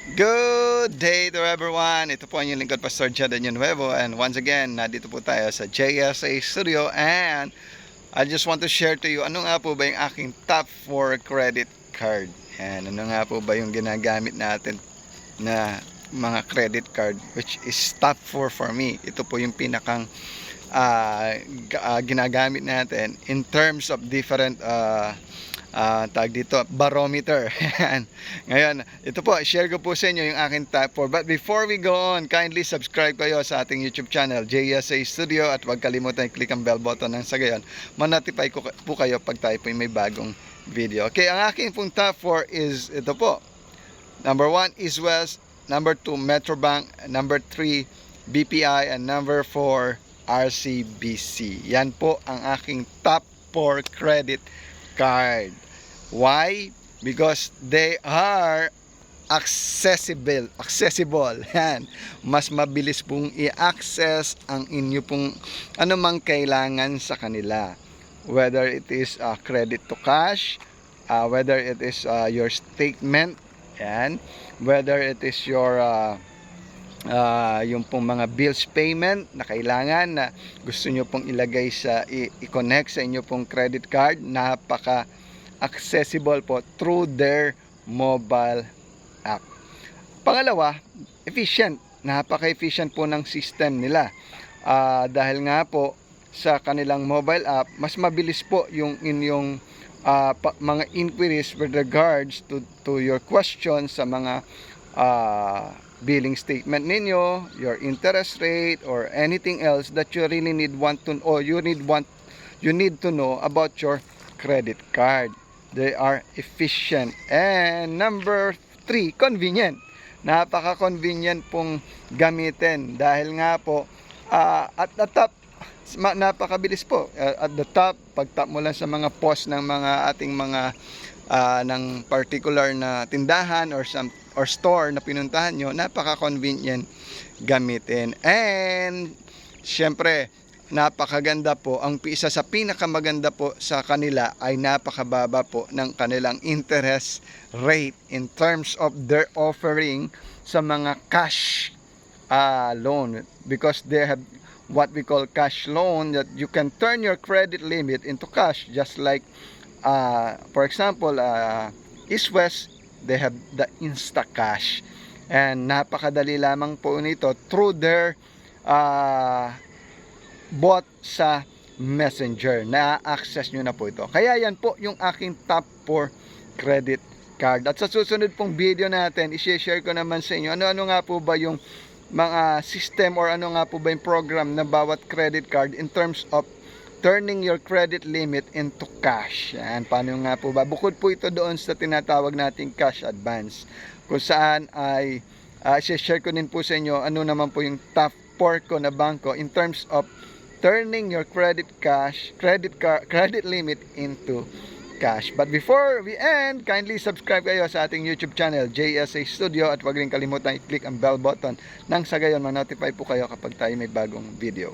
Good day to everyone. Ito po ang inyong lingkod, Pastor Jadon Nuevo, and once again, nandito po tayo sa JSA Studio, and I just want to share to you ano nga po ba yung aking top 4 credit card, and ano nga po ba yung ginagamit natin na mga credit card, which is top 4 for me. Ito po yung pinakang ginagamit natin in terms of different tag dito, barometer. Ngayon, ito po, share ko po sa inyo yung aking top 4. But before we go on, kindly subscribe kayo sa ating YouTube channel, JSA Studio, at huwag kalimutan i-click ang bell button nang sa gayon, ma-notify ko po kayo pag tayo po may bagong video. Okay, ang aking pong top 4 is ito po. Number 1 is West, number 2 Metrobank, number 3 BPI, and number 4 RCBC. Yan po ang aking top 4 credit card. Why? Because they are accessible. Yan. Mas mabilis pong i-access ang inyo pong anumang kailangan sa kanila. Whether it is credit to cash, whether it is your statement, yan. Whether it is your yung pong mga bills payment na kailangan na gusto nyo pong ilagay sa i-connect sa inyo pong credit card, napaka accessible po through their mobile app. Pangalawa, efficient. Napaka-efficient po ng system nila. Dahil nga po sa kanilang mobile app, mas mabilis po yung inyong mga inquiries with regards to your questions sa mga billing statement ninyo, your interest rate, or anything else that you really need you need to know about your credit card. They are efficient. And number 3, convenient. Napaka-convenient pong gamitin dahil nga po at the top, napakabilis po. At the top, pag-tap mo lang sa mga post ng mga ating mga ng particular na tindahan or store na pinuntahan nyo, napaka-convenient gamitin. And syempre, napakaganda po. Ang isa sa pinakamaganda po sa kanila ay napakababa po ng kanilang interest rate in terms of their offering sa mga cash loan, because they have what we call cash loan, that you can turn your credit limit into cash, just like for example, East West, they have the Instacash, and napakadali lamang po nito through their bot sa Messenger. Na-access nyo na po ito. Kaya yan po yung aking top 4 credit card. At sa susunod pong video natin, i-share ko naman sa inyo ano-ano nga po ba yung mga system or ano nga po ba yung program na bawat credit card in terms of turning your credit limit into cash. Yan, paano nga po ba? Bukod po ito doon sa tinatawag nating cash advance, kung saan ay share ko din po sa inyo ano naman po yung top 4 ko na bangko in terms of turning your credit limit into cash. But before we end, kindly subscribe kayo sa ating YouTube channel, JSA Studio, at huwag rin kalimutan i-click ang bell button nang sa gayon ma-notify po kayo kapag tayo may bagong video.